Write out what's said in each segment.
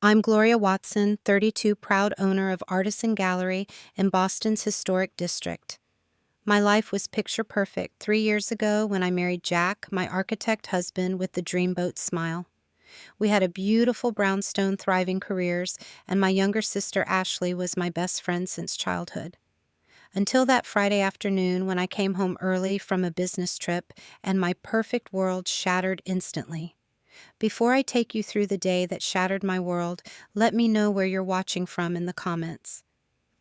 I'm Gloria Watson, 32, proud owner of Artisan Gallery in Boston's historic district. My life was picture perfect 3 years ago when I married Jack, my architect husband with the dreamboat smile. We had a beautiful brownstone thriving careers, and my younger sister Ashley was my best friend since childhood. Until that Friday afternoon when I came home early from a business trip and my perfect world shattered instantly. Before I take you through the day that shattered my world, let me know where you're watching from in the comments.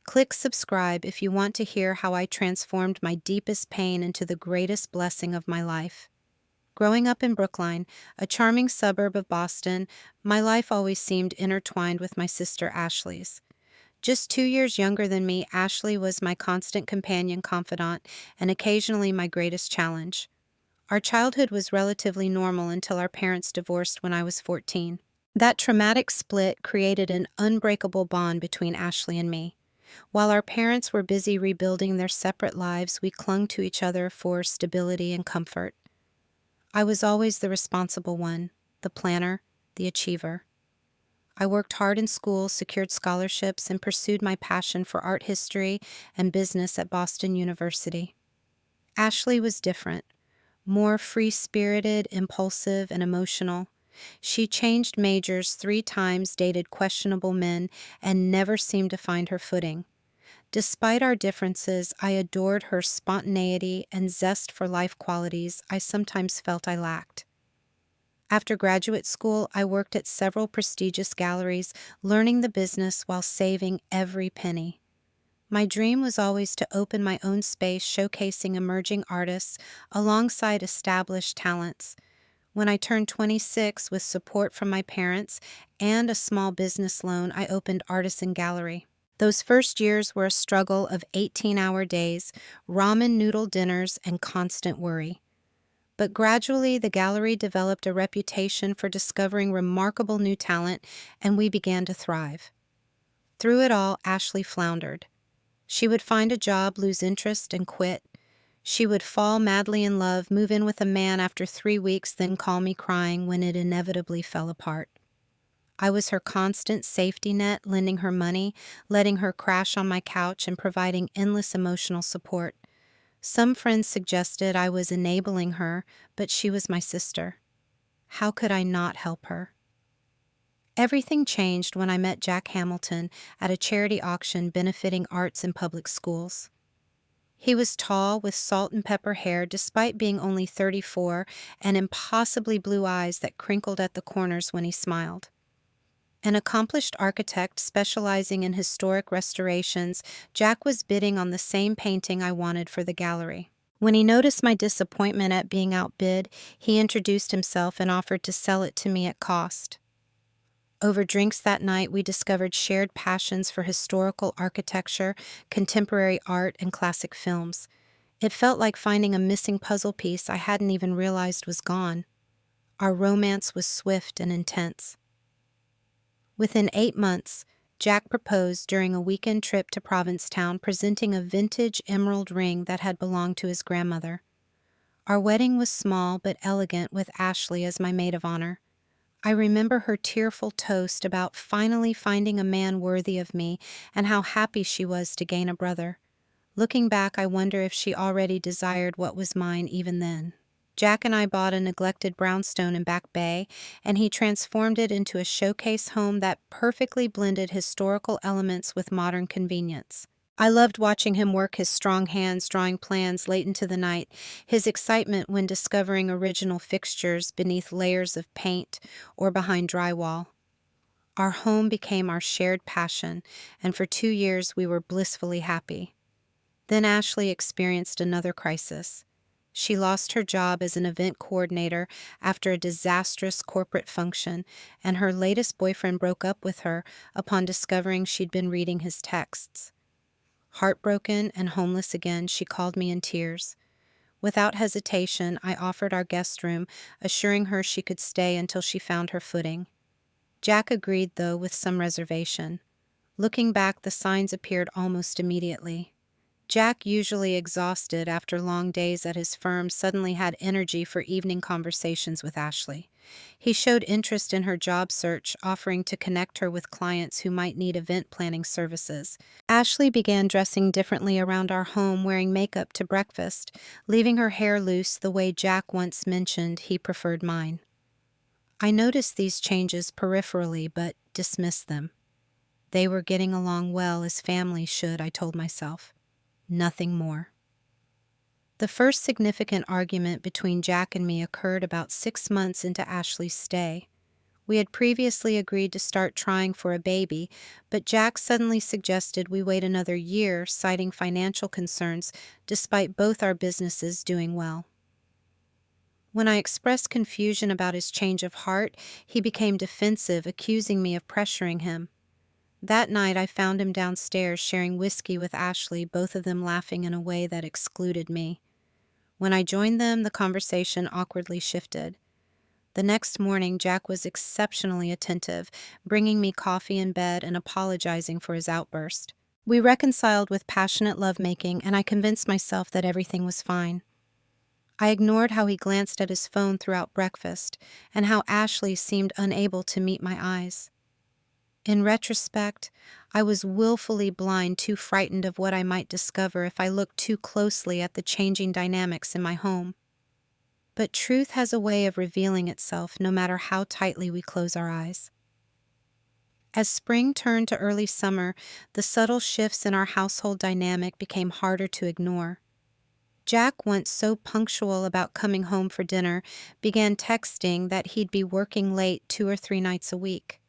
Click subscribe if you want to hear how I transformed my deepest pain into the greatest blessing of my life. Growing up in Brookline, a charming suburb of Boston, my life always seemed intertwined with my sister Ashley's. Just 2 years younger than me, Ashley was my constant companion confidant and occasionally my greatest challenge. Our childhood was relatively normal until our parents divorced when I was 14. That traumatic split created an unbreakable bond between Ashley and me. While our parents were busy rebuilding their separate lives, we clung to each other for stability and comfort. I was always the responsible one, the planner, the achiever. I worked hard in school, secured scholarships, and pursued my passion for art history and business at Boston University. Ashley was different. More free-spirited, impulsive, and emotional. She changed majors 3 times, dated questionable men, and never seemed to find her footing. Despite our differences, I adored her spontaneity and zest for life qualities I sometimes felt I lacked. After graduate school, I worked at several prestigious galleries, learning the business while saving every penny. My dream was always to open my own space showcasing emerging artists alongside established talents. When I turned 26 with support from my parents and a small business loan, I opened Artisan Gallery. Those first years were a struggle of 18-hour days, ramen noodle dinners, and constant worry. But gradually, the gallery developed a reputation for discovering remarkable new talent, and we began to thrive. Through it all, Ashley floundered. She would find a job, lose interest, and quit. She would fall madly in love, move in with a man after 3 weeks, then call me crying when it inevitably fell apart. I was her constant safety net, lending her money, letting her crash on my couch, and providing endless emotional support. Some friends suggested I was enabling her, but she was my sister. How could I not help her? Everything changed when I met Jack Hamilton at a charity auction benefiting arts in public schools. He was tall, with salt and pepper hair despite being only 34, and impossibly blue eyes that crinkled at the corners when he smiled. An accomplished architect specializing in historic restorations, Jack was bidding on the same painting I wanted for the gallery. When he noticed my disappointment at being outbid, he introduced himself and offered to sell it to me at cost. Over drinks that night, we discovered shared passions for historical architecture, contemporary art, and classic films. It felt like finding a missing puzzle piece I hadn't even realized was gone. Our romance was swift and intense. Within 8 months, Jack proposed during a weekend trip to Provincetown, presenting a vintage emerald ring that had belonged to his grandmother. Our wedding was small but elegant, with Ashley as my maid of honor. I remember her tearful toast about finally finding a man worthy of me and how happy she was to gain a brother. Looking back, I wonder if she already desired what was mine even then. Jack and I bought a neglected brownstone in Back Bay, and he transformed it into a showcase home that perfectly blended historical elements with modern convenience. I loved watching him work his strong hands drawing plans late into the night, his excitement when discovering original fixtures beneath layers of paint or behind drywall. Our home became our shared passion, and for 2 years we were blissfully happy. Then Ashley experienced another crisis. She lost her job as an event coordinator after a disastrous corporate function, and her latest boyfriend broke up with her upon discovering she'd been reading his texts. Heartbroken and homeless again, she called me in tears. Without hesitation, I offered our guest room, assuring her she could stay until she found her footing. Jack agreed, though, with some reservation. Looking back, the signs appeared almost immediately. Jack, usually exhausted after long days at his firm, suddenly had energy for evening conversations with Ashley. He showed interest in her job search, offering to connect her with clients who might need event planning services. Ashley began dressing differently around our home, wearing makeup to breakfast, leaving her hair loose the way Jack once mentioned he preferred mine. I noticed these changes peripherally but dismissed them. They were getting along well as families should, I told myself. Nothing more. The first significant argument between Jack and me occurred about 6 months into Ashley's stay. We had previously agreed to start trying for a baby, but Jack suddenly suggested we wait another year, citing financial concerns, despite both our businesses doing well. When I expressed confusion about his change of heart, he became defensive, accusing me of pressuring him. That night, I found him downstairs sharing whiskey with Ashley, both of them laughing in a way that excluded me. When I joined them, the conversation awkwardly shifted. The next morning, Jack was exceptionally attentive, bringing me coffee in bed and apologizing for his outburst. We reconciled with passionate lovemaking, and I convinced myself that everything was fine. I ignored how he glanced at his phone throughout breakfast, and how Ashley seemed unable to meet my eyes. In retrospect, I was willfully blind, too frightened of what I might discover if I looked too closely at the changing dynamics in my home. But truth has a way of revealing itself no matter how tightly we close our eyes. As spring turned to early summer, the subtle shifts in our household dynamic became harder to ignore. Jack, once so punctual about coming home for dinner, began texting that he'd be working late 2 or 3 nights a week.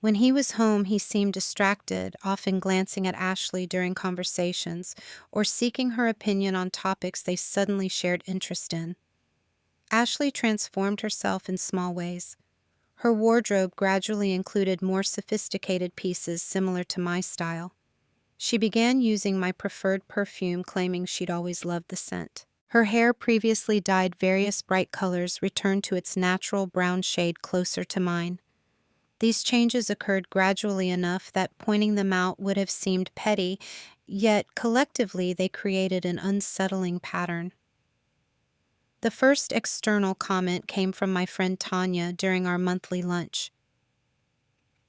When he was home, he seemed distracted, often glancing at Ashley during conversations or seeking her opinion on topics they suddenly shared interest in. Ashley transformed herself in small ways. Her wardrobe gradually included more sophisticated pieces similar to my style. She began using my preferred perfume, claiming she'd always loved the scent. Her hair, previously dyed various bright colors, returned to its natural brown shade closer to mine. These changes occurred gradually enough that pointing them out would have seemed petty, yet collectively they created an unsettling pattern. The first external comment came from my friend Tanya during our monthly lunch.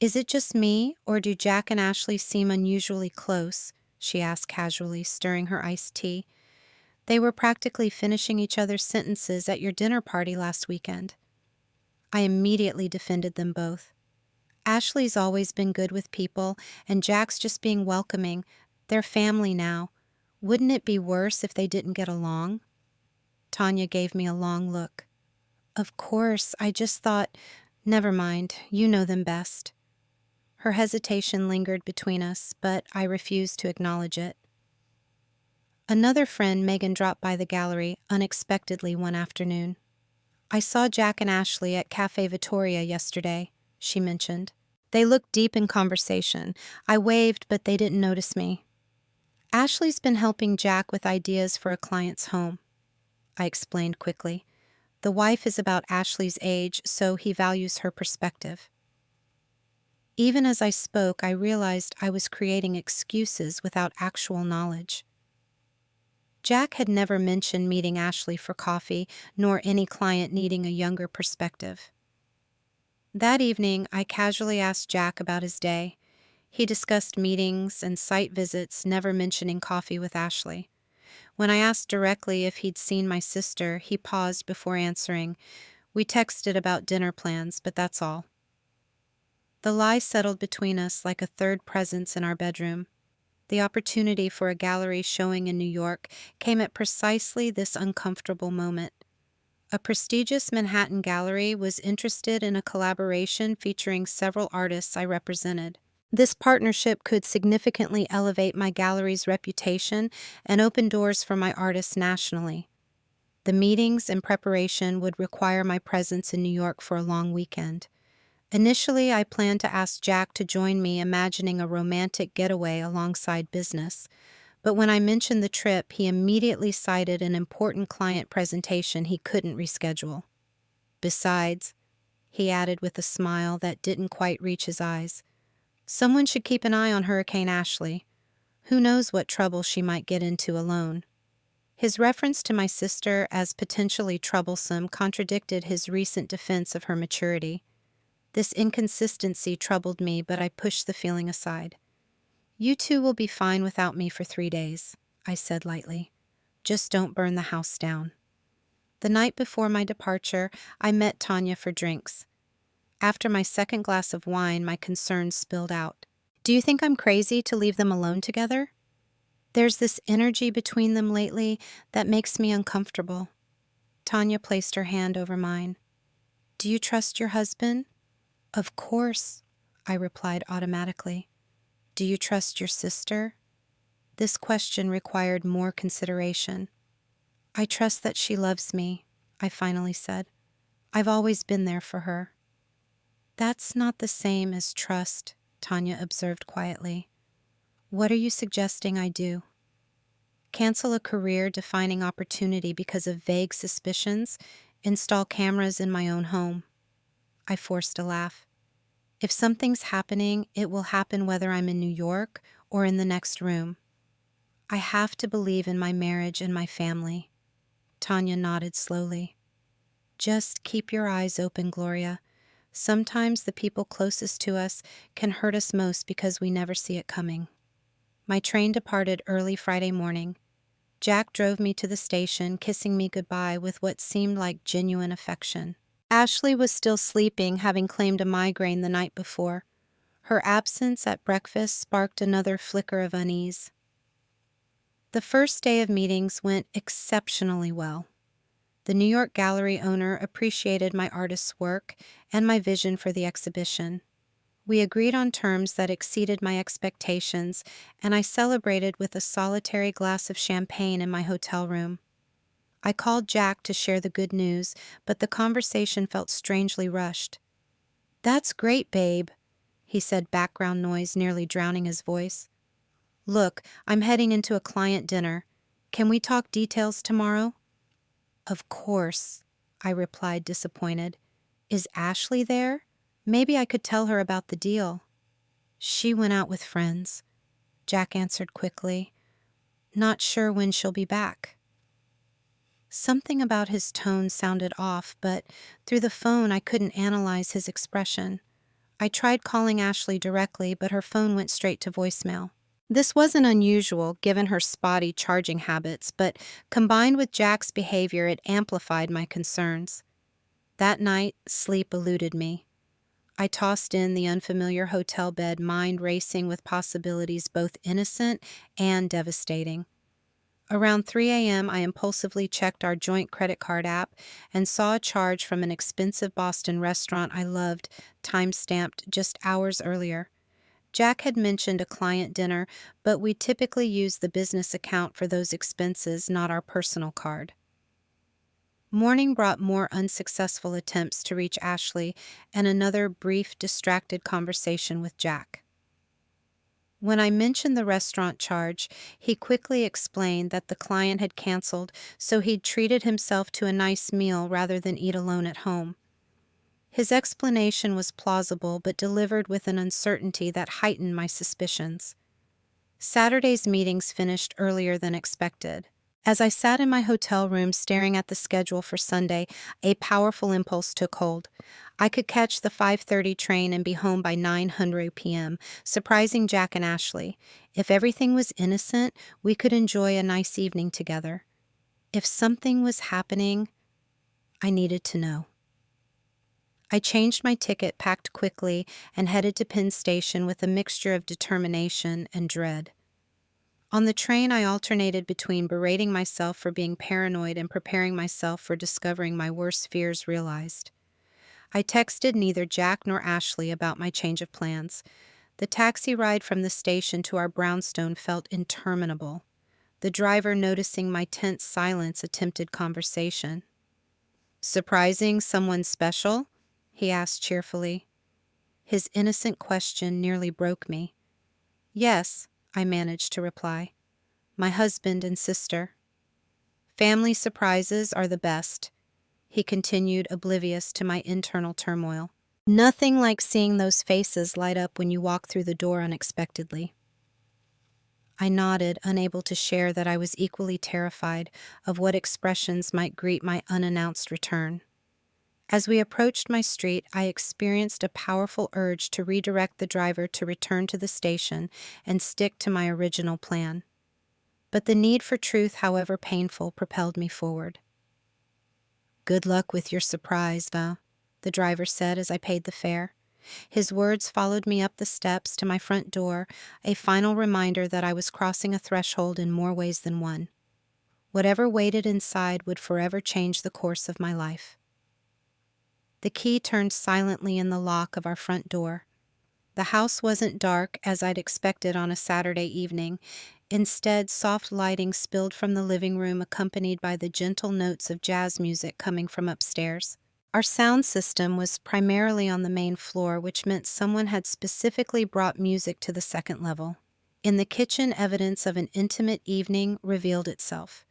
"Is it just me, or do Jack and Ashley seem unusually close?" she asked casually, stirring her iced tea. "They were practically finishing each other's sentences at your dinner party last weekend." I immediately defended them both. Ashley's always been good with people, and Jack's just being welcoming. They're family now. Wouldn't it be worse if they didn't get along? Tanya gave me a long look. "Of course, I just thought, never mind, you know them best." Her hesitation lingered between us, but I refused to acknowledge it. Another friend, Megan, dropped by the gallery unexpectedly one afternoon. "I saw Jack and Ashley at Cafe Vittoria yesterday," she mentioned. "They looked deep in conversation. I waved, but they didn't notice me." "Ashley's been helping Jack with ideas for a client's home," I explained quickly. "The wife is about Ashley's age, so he values her perspective." Even as I spoke, I realized I was creating excuses without actual knowledge. Jack had never mentioned meeting Ashley for coffee, nor any client needing a younger perspective. That evening, I casually asked Jack about his day. He discussed meetings and site visits, never mentioning coffee with Ashley. When I asked directly if he'd seen my sister, he paused before answering. "We texted about dinner plans, but that's all." The lie settled between us like a third presence in our bedroom. The opportunity for a gallery showing in New York came at precisely this uncomfortable moment. A prestigious Manhattan gallery was interested in a collaboration featuring several artists I represented. This partnership could significantly elevate my gallery's reputation and open doors for my artists nationally. The meetings and preparation would require my presence in New York for a long weekend. Initially, I planned to ask Jack to join me, imagining a romantic getaway alongside business. But when I mentioned the trip, he immediately cited an important client presentation he couldn't reschedule. "Besides," he added with a smile that didn't quite reach his eyes, "someone should keep an eye on Hurricane Ashley. Who knows what trouble she might get into alone? His reference to my sister as potentially troublesome contradicted his recent defense of her maturity. This inconsistency troubled me, but I pushed the feeling aside. "You two will be fine without me for 3 days," I said lightly. "Just don't burn the house down." The night before my departure, I met Tanya for drinks. After my second glass of wine, my concerns spilled out. "Do you think I'm crazy to leave them alone together? There's this energy between them lately that makes me uncomfortable." Tanya placed her hand over mine. "Do you trust your husband?" "Of course," I replied automatically. "Do you trust your sister?" This question required more consideration. "I trust that she loves me," I finally said. "I've always been there for her." "That's not the same as trust," Tanya observed quietly. "What are you suggesting I do? Cancel a career-defining opportunity because of vague suspicions? Install cameras in my own home?" I forced a laugh. "If something's happening, it will happen whether I'm in New York or in the next room. I have to believe in my marriage and my family." Tanya nodded slowly. "Just keep your eyes open, Gloria. Sometimes the people closest to us can hurt us most because we never see it coming." My train departed early Friday morning. Jack drove me to the station, kissing me goodbye with what seemed like genuine affection. Ashley was still sleeping, having claimed a migraine the night before. Her absence at breakfast sparked another flicker of unease. The first day of meetings went exceptionally well. The New York gallery owner appreciated my artist's work and my vision for the exhibition. We agreed on terms that exceeded my expectations, and I celebrated with a solitary glass of champagne in my hotel room. I called Jack to share the good news, but the conversation felt strangely rushed. "That's great, babe," he said, background noise nearly drowning his voice. "Look, I'm heading into a client dinner. Can we talk details tomorrow?" "Of course," I replied, disappointed. "Is Ashley there? Maybe I could tell her about the deal." "She went out with friends," Jack answered quickly. "Not sure when she'll be back." Something about his tone sounded off, but through the phone I couldn't analyze his expression. I tried calling Ashley directly, but her phone went straight to voicemail. This wasn't unusual, given her spotty charging habits, but combined with Jack's behavior, it amplified my concerns. That night, sleep eluded me. I tossed in the unfamiliar hotel bed, mind racing with possibilities both innocent and devastating. Around 3 a.m., I impulsively checked our joint credit card app and saw a charge from an expensive Boston restaurant I loved, time-stamped just hours earlier. Jack had mentioned a client dinner, but we typically use the business account for those expenses, not our personal card. Morning brought more unsuccessful attempts to reach Ashley and another brief, distracted conversation with Jack. When I mentioned the restaurant charge, he quickly explained that the client had canceled, so he'd treated himself to a nice meal rather than eat alone at home. His explanation was plausible, but delivered with an uncertainty that heightened my suspicions. Saturday's meetings finished earlier than expected. As I sat in my hotel room staring at the schedule for Sunday, a powerful impulse took hold. I could catch the 5:30 train and be home by 9:00 p.m., surprising Jack and Ashley. If everything was innocent, we could enjoy a nice evening together. If something was happening, I needed to know. I changed my ticket, packed quickly, and headed to Penn Station with a mixture of determination and dread. On the train, I alternated between berating myself for being paranoid and preparing myself for discovering my worst fears realized. I texted neither Jack nor Ashley about my change of plans. The taxi ride from the station to our brownstone felt interminable. The driver, noticing my tense silence, attempted conversation. "Surprising someone special?" he asked cheerfully. His innocent question nearly broke me. "Yes," I managed to reply. "My husband and sister." "Family surprises are the best," he continued, oblivious to my internal turmoil. "Nothing like seeing those faces light up when you walk through the door unexpectedly." I nodded, unable to share that I was equally terrified of what expressions might greet my unannounced return. As we approached my street, I experienced a powerful urge to redirect the driver to return to the station and stick to my original plan. But the need for truth, however painful, propelled me forward. "Good luck with your surprise, Va," the driver said as I paid the fare. His words followed me up the steps to my front door, a final reminder that I was crossing a threshold in more ways than one. Whatever waited inside would forever change the course of my life. The key turned silently in the lock of our front door. The house wasn't dark as I'd expected on a Saturday evening. Instead, soft lighting spilled from the living room, accompanied by the gentle notes of jazz music coming from upstairs. Our sound system was primarily on the main floor, which meant someone had specifically brought music to the second level. In the kitchen, evidence of an intimate evening revealed itself.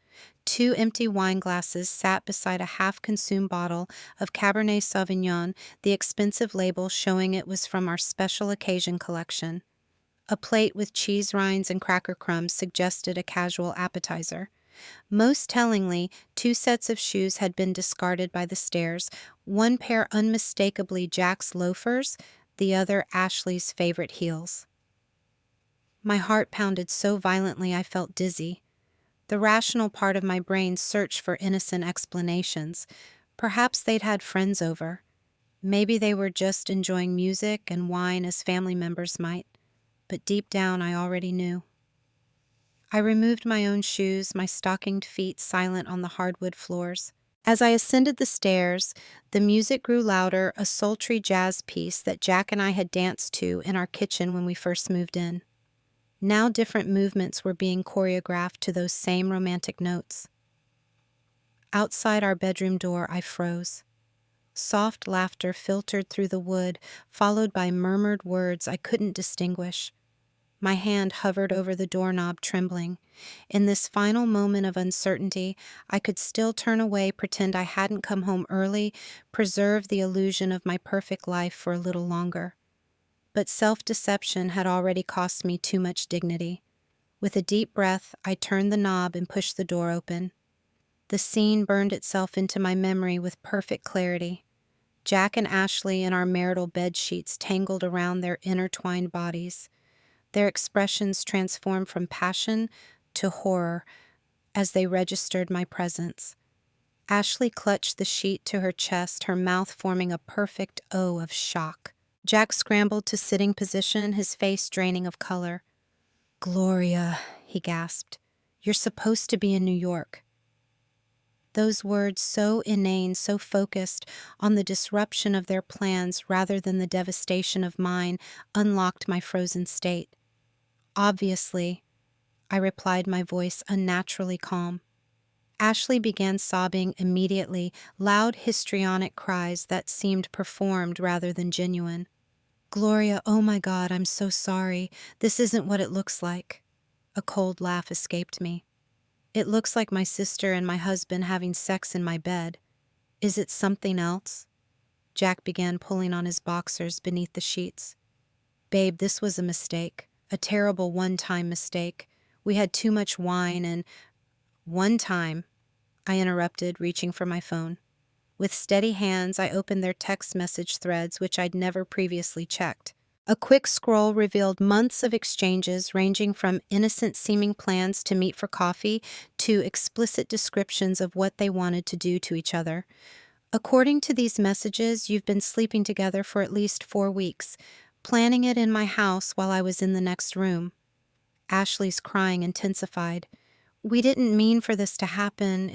2 empty wine glasses sat beside a half-consumed bottle of Cabernet Sauvignon, the expensive label showing it was from our special occasion collection. A plate with cheese rinds and cracker crumbs suggested a casual appetizer. Most tellingly, 2 sets of shoes had been discarded by the stairs, one pair unmistakably Jack's loafers, the other Ashley's favorite heels. My heart pounded so violently I felt dizzy. The rational part of my brain searched for innocent explanations. Perhaps they'd had friends over. Maybe they were just enjoying music and wine as family members might. But deep down, I already knew. I removed my own shoes, my stockinged feet silent on the hardwood floors. As I ascended the stairs, the music grew louder, a sultry jazz piece that Jack and I had danced to in our kitchen when we first moved in. Now different movements were being choreographed to those same romantic notes. Outside our bedroom door, I froze. Soft laughter filtered through the wood, followed by murmured words I couldn't distinguish. My hand hovered over the doorknob, trembling. In this final moment of uncertainty, I could still turn away, pretend I hadn't come home early, preserve the illusion of my perfect life for a little longer. But self-deception had already cost me too much dignity. With a deep breath, I turned the knob and pushed the door open. The scene burned itself into my memory with perfect clarity. Jack and Ashley in our marital bed sheets tangled around their intertwined bodies. Their expressions transformed from passion to horror as they registered my presence. Ashley clutched the sheet to her chest, her mouth forming a perfect O of shock. Jack scrambled to sitting position, his face draining of color. "Gloria," he gasped, "you're supposed to be in New York." Those words, so inane, so focused on the disruption of their plans rather than the devastation of mine, unlocked my frozen state. "Obviously," I replied, my voice unnaturally calm. Ashley began sobbing immediately, loud histrionic cries that seemed performed rather than genuine. "Gloria, oh my God, I'm so sorry. This isn't what it looks like." A cold laugh escaped me. "It looks like my sister and my husband having sex in my bed. Is it something else?" Jack began pulling on his boxers beneath the sheets. "Babe, this was a mistake. A terrible one-time mistake. We had too much wine and—" "One time," I interrupted, reaching for my phone. With steady hands, I opened their text message threads, which I'd never previously checked. A quick scroll revealed months of exchanges ranging from innocent-seeming plans to meet for coffee to explicit descriptions of what they wanted to do to each other. "According to these messages, you've been sleeping together for at least 4 weeks, planning it in my house while I was in the next room." Ashley's crying intensified. "We didn't mean for this to happen.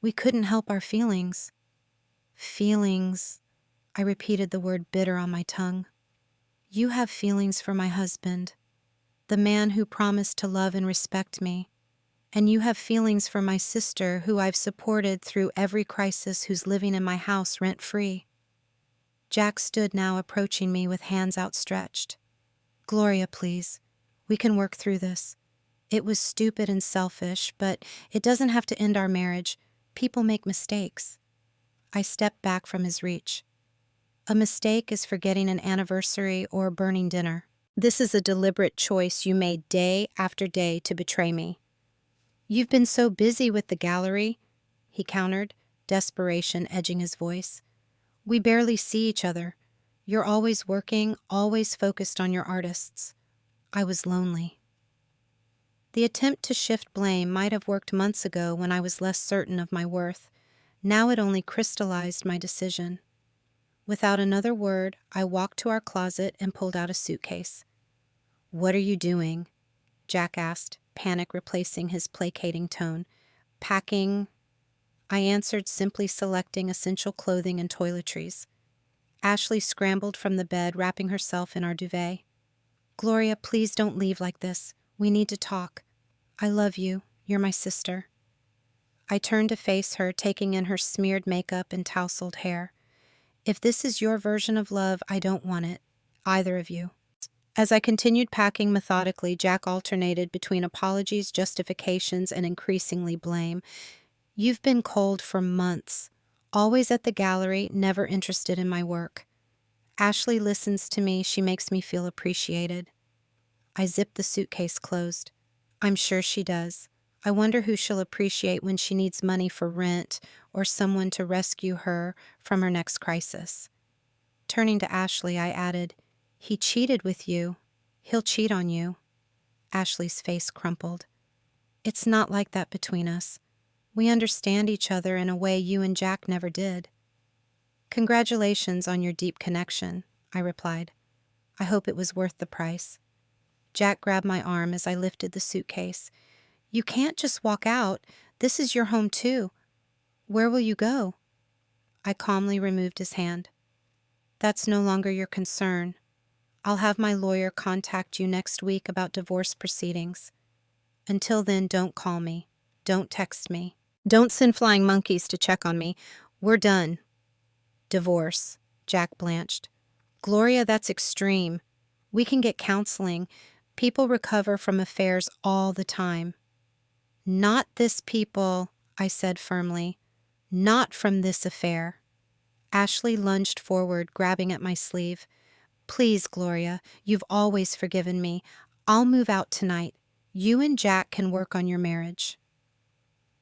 We couldn't help our feelings." "Feelings," I repeated the word bitter on my tongue. "You have feelings for my husband, the man who promised to love and respect me. And you have feelings for my sister, who I've supported through every crisis, who's living in my house rent-free." Jack stood now, approaching me with hands outstretched. "Gloria, please. We can work through this. It was stupid and selfish, but it doesn't have to end our marriage. People make mistakes." I stepped back from his reach. "A mistake is forgetting an anniversary or burning dinner." This is a deliberate choice you made day after day to betray me. You've been so busy with the gallery, he countered, desperation edging his voice. We barely see each other. You're always working, always focused on your artists. I was lonely. The attempt to shift blame might have worked months ago when I was less certain of my worth. Now it only crystallized my decision. Without another word, I walked to our closet and pulled out a suitcase. "What are you doing?" Jack asked, panic replacing his placating tone. "Packing," I answered, simply selecting essential clothing and toiletries. Ashley scrambled from the bed, wrapping herself in our duvet. "Gloria, please don't leave like this. We need to talk. I love you. You're my sister." I turned to face her, taking in her smeared makeup and tousled hair. "If this is your version of love, I don't want it. Either of you." As I continued packing methodically, Jack alternated between apologies, justifications, and increasingly blame. "You've been cold for months. Always at the gallery, never interested in my work. Ashley listens to me, she makes me feel appreciated." I zipped the suitcase closed. "I'm sure she does. I wonder who she'll appreciate when she needs money for rent or someone to rescue her from her next crisis." Turning to Ashley, I added, "He cheated with you. He'll cheat on you." Ashley's face crumpled. "It's not like that between us. We understand each other in a way you and Jack never did." "Congratulations on your deep connection," I replied. "I hope it was worth the price." Jack grabbed my arm as I lifted the suitcase. "You can't just walk out. This is your home too. Where will you go?" I calmly removed his hand. "That's no longer your concern. I'll have my lawyer contact you next week about divorce proceedings. Until then, don't call me. Don't text me. Don't send flying monkeys to check on me. We're done." "Divorce," Jack blanched. "Gloria, that's extreme. We can get counseling. People recover from affairs all the time." "Not this people," I said firmly. "Not from this affair." Ashley lunged forward, grabbing at my sleeve. "Please, Gloria, you've always forgiven me. I'll move out tonight. You and Jack can work on your marriage."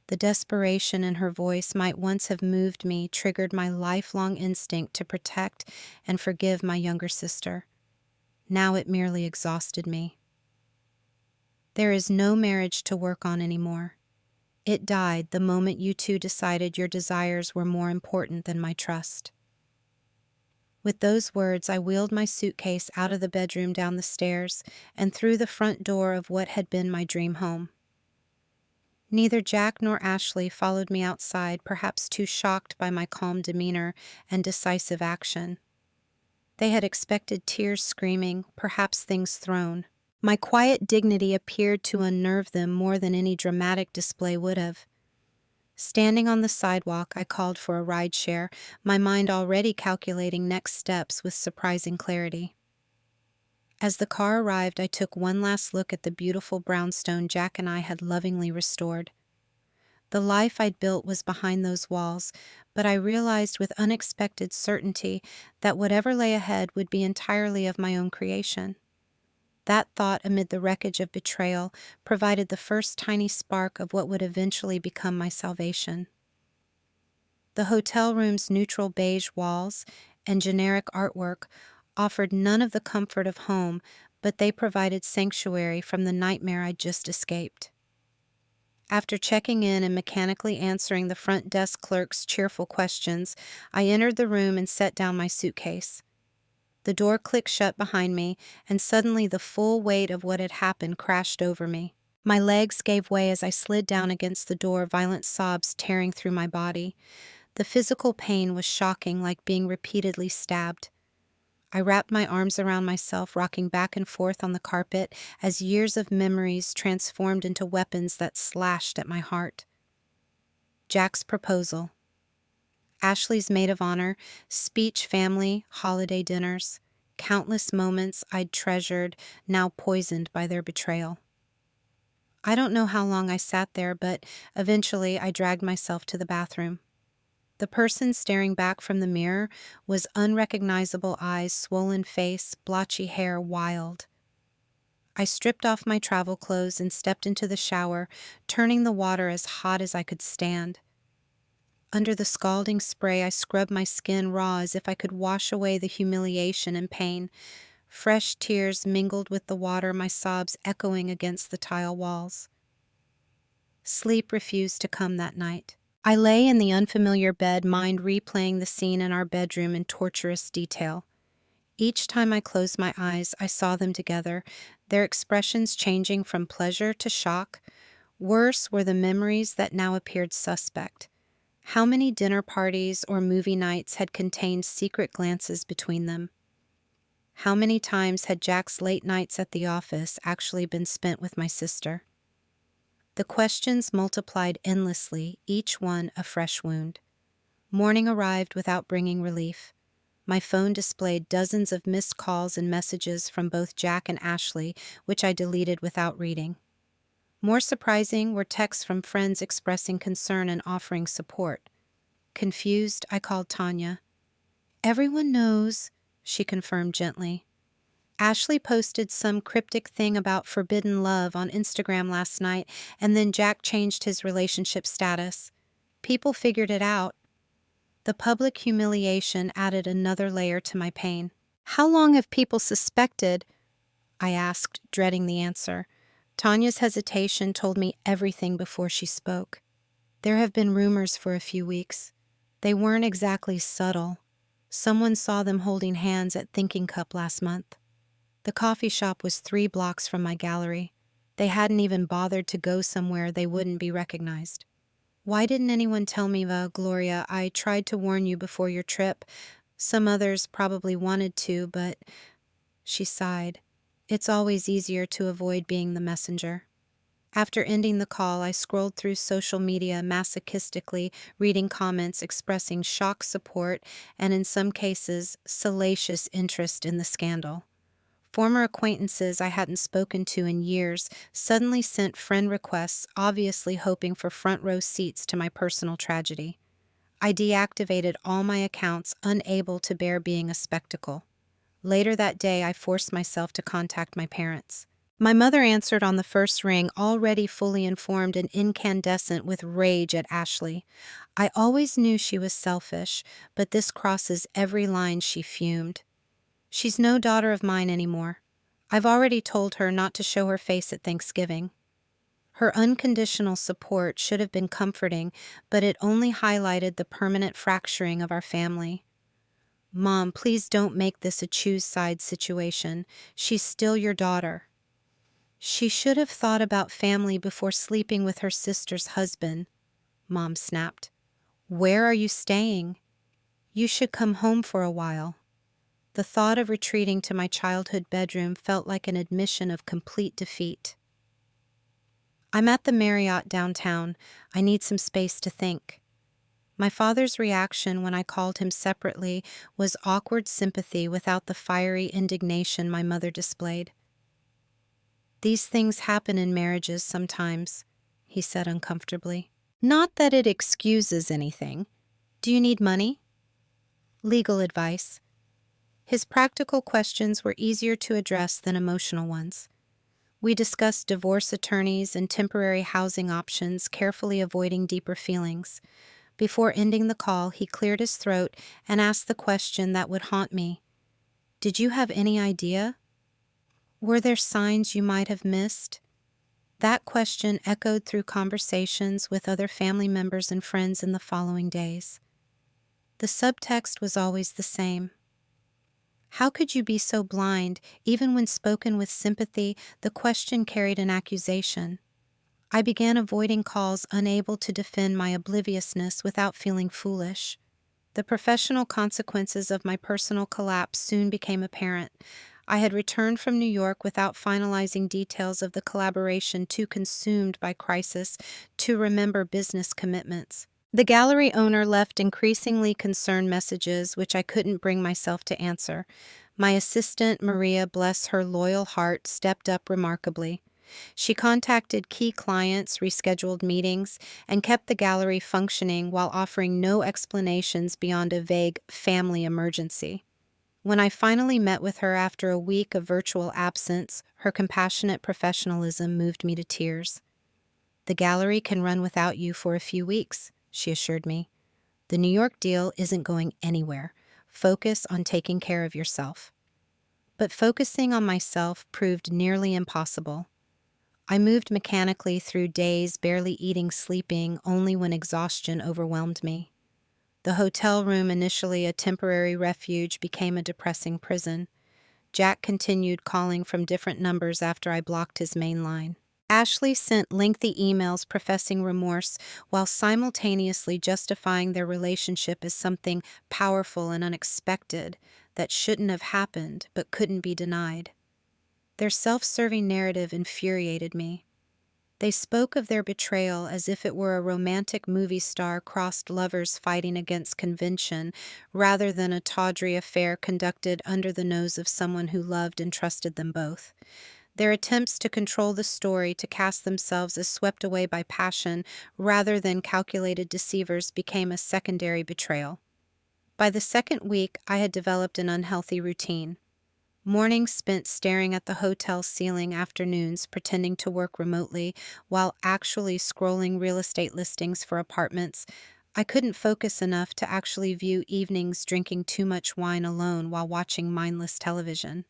The desperation in her voice might once have moved me, triggered my lifelong instinct to protect and forgive my younger sister. Now it merely exhausted me. "There is no marriage to work on anymore. It died the moment you two decided your desires were more important than my trust." With those words, I wheeled my suitcase out of the bedroom, down the stairs, and through the front door of what had been my dream home. Neither Jack nor Ashley followed me outside, perhaps too shocked by my calm demeanor and decisive action. They had expected tears, screaming, perhaps things thrown. My quiet dignity appeared to unnerve them more than any dramatic display would have. Standing on the sidewalk, I called for a rideshare, my mind already calculating next steps with surprising clarity. As the car arrived, I took one last look at the beautiful brownstone Jack and I had lovingly restored. The life I'd built was behind those walls, but I realized with unexpected certainty that whatever lay ahead would be entirely of my own creation. That thought, amid the wreckage of betrayal, provided the first tiny spark of what would eventually become my salvation. The hotel room's neutral beige walls and generic artwork offered none of the comfort of home, but they provided sanctuary from the nightmare I'd just escaped. After checking in and mechanically answering the front desk clerk's cheerful questions, I entered the room and set down my suitcase. The door clicked shut behind me, and suddenly the full weight of what had happened crashed over me. My legs gave way as I slid down against the door, violent sobs tearing through my body. The physical pain was shocking, like being repeatedly stabbed. I wrapped my arms around myself, rocking back and forth on the carpet as years of memories transformed into weapons that slashed at my heart. Jack's proposal. Ashley's maid of honor, speech, family, holiday dinners. Countless moments I'd treasured, now poisoned by their betrayal. I don't know how long I sat there, but eventually I dragged myself to the bathroom. The person staring back from the mirror was unrecognizable eyes, swollen face, blotchy hair, wild. I stripped off my travel clothes and stepped into the shower, turning the water as hot as I could stand. Under the scalding spray, I scrubbed my skin raw as if I could wash away the humiliation and pain. Fresh tears mingled with the water, my sobs echoing against the tile walls. Sleep refused to come that night. I lay in the unfamiliar bed, mind replaying the scene in our bedroom in torturous detail. Each time I closed my eyes, I saw them together, their expressions changing from pleasure to shock. Worse were the memories that now appeared suspect. How many dinner parties or movie nights had contained secret glances between them? How many times had Jack's late nights at the office actually been spent with my sister? The questions multiplied endlessly, each one a fresh wound. Morning arrived without bringing relief. My phone displayed dozens of missed calls and messages from both Jack and Ashley, which I deleted without reading. More surprising were texts from friends expressing concern and offering support. Confused, I called Tanya. "Everyone knows," she confirmed gently. "Ashley posted some cryptic thing about forbidden love on Instagram last night, and then Jack changed his relationship status. People figured it out." The public humiliation added another layer to my pain. "How long have people suspected?" I asked, dreading the answer. Tanya's hesitation told me everything before she spoke. "There have been rumors for a few weeks. They weren't exactly subtle. Someone saw them holding hands at Thinking Cup last month. The coffee shop was 3 blocks from my gallery. They hadn't even bothered to go somewhere they wouldn't be recognized. Why didn't anyone tell me, Gloria? I tried to warn you before your trip. Some others probably wanted to, but..." She sighed. "It's always easier to avoid being the messenger." After ending the call, I scrolled through social media masochistically, reading comments expressing shocked support and, in some cases, salacious interest in the scandal. Former acquaintances I hadn't spoken to in years suddenly sent friend requests, obviously hoping for front-row seats to my personal tragedy. I deactivated all my accounts, unable to bear being a spectacle. Later that day, I forced myself to contact my parents. My mother answered on the first ring, already fully informed and incandescent with rage at Ashley. "I always knew she was selfish, but this crosses every line," she fumed. "She's no daughter of mine anymore. I've already told her not to show her face at Thanksgiving." Her unconditional support should have been comforting, but it only highlighted the permanent fracturing of our family. "Mom, please don't make this a choose sides situation. She's still your daughter." "She should have thought about family before sleeping with her sister's husband," Mom snapped. "Where are you staying? You should come home for a while." The thought of retreating to my childhood bedroom felt like an admission of complete defeat. "I'm at the Marriott downtown. I need some space to think." My father's reaction when I called him separately was awkward sympathy without the fiery indignation my mother displayed. "These things happen in marriages sometimes," he said uncomfortably. "Not that it excuses anything. Do you need money?" "Legal advice." His practical questions were easier to address than emotional ones. We discussed divorce attorneys and temporary housing options, carefully avoiding deeper feelings. Before ending the call, he cleared his throat and asked the question that would haunt me. "Did you have any idea? Were there signs you might have missed?" That question echoed through conversations with other family members and friends in the following days. The subtext was always the same. How could you be so blind? Even when spoken with sympathy, the question carried an accusation. I began avoiding calls, unable to defend my obliviousness without feeling foolish. The professional consequences of my personal collapse soon became apparent. I had returned from New York without finalizing details of the collaboration, too consumed by crisis to remember business commitments. The gallery owner left increasingly concerned messages which I couldn't bring myself to answer. My assistant, Maria, bless her loyal heart, stepped up remarkably. She contacted key clients, rescheduled meetings, and kept the gallery functioning while offering no explanations beyond a vague family emergency. When I finally met with her after a week of virtual absence, her compassionate professionalism moved me to tears. "The gallery can run without you for a few weeks," she assured me. "The New York deal isn't going anywhere. Focus on taking care of yourself." But focusing on myself proved nearly impossible. I moved mechanically through days, barely eating, sleeping, only when exhaustion overwhelmed me. The hotel room, initially a temporary refuge, became a depressing prison. Jack continued calling from different numbers after I blocked his main line. Ashley sent lengthy emails professing remorse while simultaneously justifying their relationship as something powerful and unexpected that shouldn't have happened but couldn't be denied. Their self-serving narrative infuriated me. They spoke of their betrayal as if it were a romantic movie star-crossed lovers fighting against convention rather than a tawdry affair conducted under the nose of someone who loved and trusted them both. Their attempts to control the story, to cast themselves as swept away by passion rather than calculated deceivers, became a secondary betrayal. By the second week, I had developed an unhealthy routine. Mornings spent staring at the hotel ceiling, afternoons pretending to work remotely while actually scrolling real estate listings for apartments. I couldn't focus enough to actually view evenings drinking too much wine alone while watching mindless television.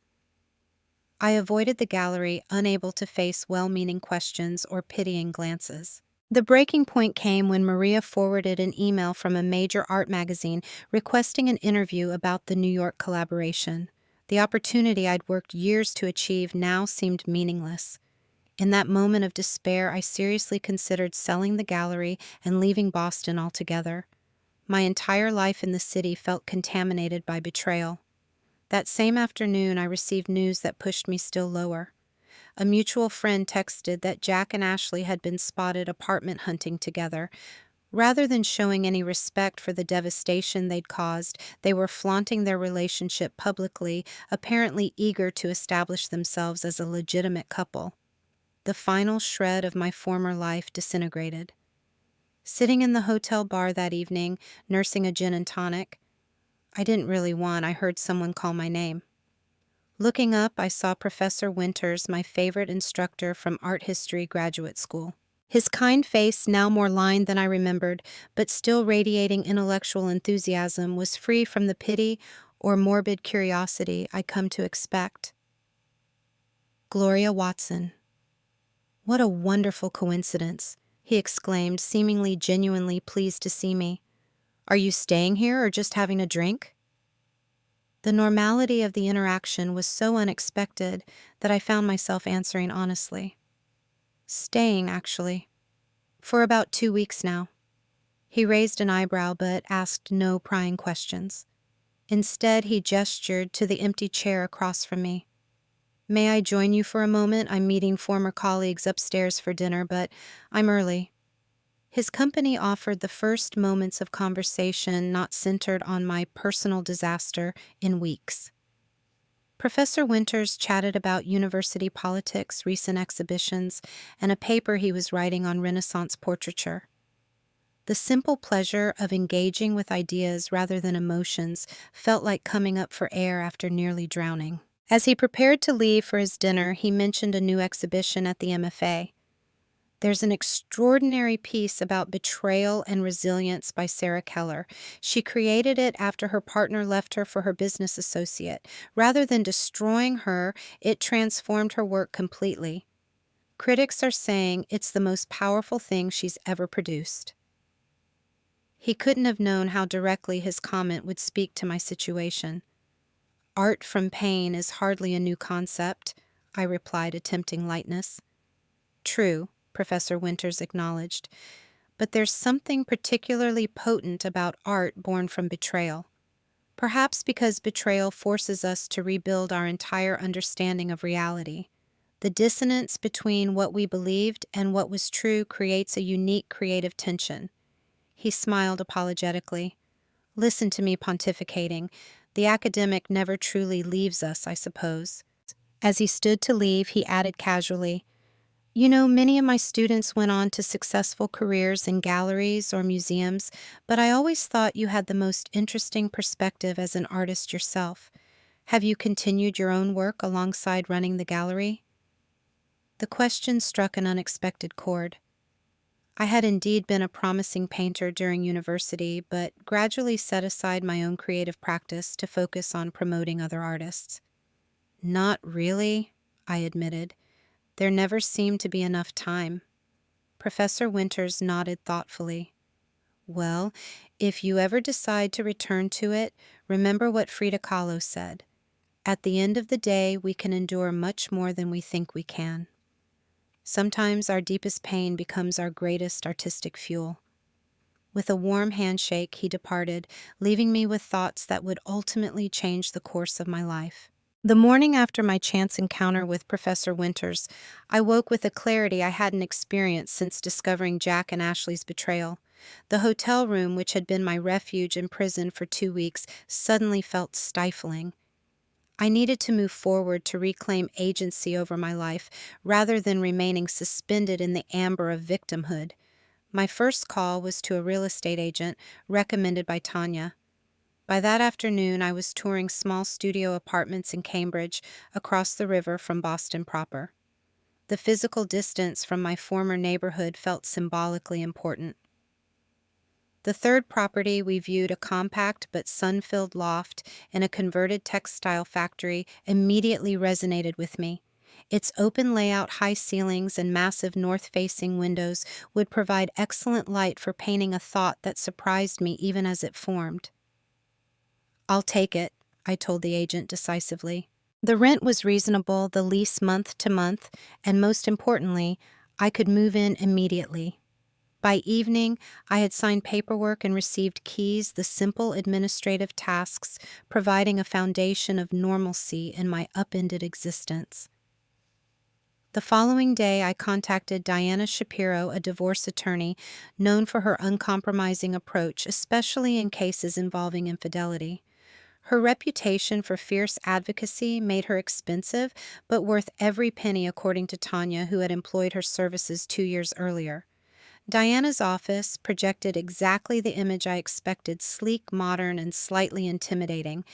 I avoided the gallery, unable to face well-meaning questions or pitying glances. The breaking point came when Maria forwarded an email from a major art magazine requesting an interview about the New York collaboration. The opportunity I'd worked years to achieve now seemed meaningless. In that moment of despair, I seriously considered selling the gallery and leaving Boston altogether. My entire life in the city felt contaminated by betrayal. That same afternoon, I received news that pushed me still lower. A mutual friend texted that Jack and Ashley had been spotted apartment hunting together. Rather than showing any respect for the devastation they'd caused, they were flaunting their relationship publicly, apparently eager to establish themselves as a legitimate couple. The final shred of my former life disintegrated. Sitting in the hotel bar that evening, nursing a gin and tonic, I didn't really want, I heard someone call my name. Looking up, I saw Professor Winters, my favorite instructor from art history graduate school. His kind face, now more lined than I remembered, but still radiating intellectual enthusiasm, was free from the pity or morbid curiosity I come to expect. "Gloria Watson. What a wonderful coincidence," he exclaimed, seemingly genuinely pleased to see me. "Are you staying here or just having a drink?" The normality of the interaction was so unexpected that I found myself answering honestly. "Staying, actually. For about 2 weeks now." He raised an eyebrow but asked no prying questions. Instead, he gestured to the empty chair across from me. "May I join you for a moment? I'm meeting former colleagues upstairs for dinner, but I'm early." His company offered the first moments of conversation not centered on my personal disaster in weeks. Professor Winters chatted about university politics, recent exhibitions, and a paper he was writing on Renaissance portraiture. The simple pleasure of engaging with ideas rather than emotions felt like coming up for air after nearly drowning. As he prepared to leave for his dinner, he mentioned a new exhibition at the MFA. "There's an extraordinary piece about betrayal and resilience by Sarah Keller. She created it after her partner left her for her business associate. Rather than destroying her, it transformed her work completely. Critics are saying it's the most powerful thing she's ever produced." He couldn't have known how directly his comment would speak to my situation. "Art from pain is hardly a new concept," I replied, attempting lightness. "True," Professor Winters acknowledged, "but there's something particularly potent about art born from betrayal. Perhaps because betrayal forces us to rebuild our entire understanding of reality. The dissonance between what we believed and what was true creates a unique creative tension." He smiled apologetically. "Listen to me pontificating. The academic never truly leaves us, I suppose." As he stood to leave, he added casually, "You know, many of my students went on to successful careers in galleries or museums, but I always thought you had the most interesting perspective as an artist yourself. Have you continued your own work alongside running the gallery? The question struck an unexpected chord. I had indeed been a promising painter during university, but gradually set aside my own creative practice to focus on promoting other artists. Not really, I admitted. There never seemed to be enough time. Professor Winters nodded thoughtfully. Well, if you ever decide to return to it, remember what Frida Kahlo said. At the end of the day, we can endure much more than we think we can. Sometimes our deepest pain becomes our greatest artistic fuel. With a warm handshake, he departed, leaving me with thoughts that would ultimately change the course of my life. The morning after my chance encounter with Professor Winters, I woke with a clarity I hadn't experienced since discovering Jack and Ashley's betrayal. The hotel room, which had been my refuge in prison for 2 weeks, suddenly felt stifling. I needed to move forward to reclaim agency over my life, rather than remaining suspended in the amber of victimhood. My first call was to a real estate agent recommended by Tanya. By that afternoon, I was touring small studio apartments in Cambridge, across the river from Boston proper. The physical distance from my former neighborhood felt symbolically important. The third property we viewed, a compact but sun-filled loft in a converted textile factory, immediately resonated with me. Its open layout, high ceilings, and massive north-facing windows would provide excellent light for painting a thought that surprised me even as it formed. "I'll take it," I told the agent decisively. The rent was reasonable, the lease month to month, and most importantly, I could move in immediately. By evening, I had signed paperwork and received keys, the simple administrative tasks providing a foundation of normalcy in my upended existence. The following day, I contacted Diana Shapiro, a divorce attorney known for her uncompromising approach, especially in cases involving infidelity. Her reputation for fierce advocacy made her expensive, but worth every penny, according to Tanya, who had employed her services 2 years earlier. Diana's office projected exactly the image I expected: sleek, modern, and slightly intimidating.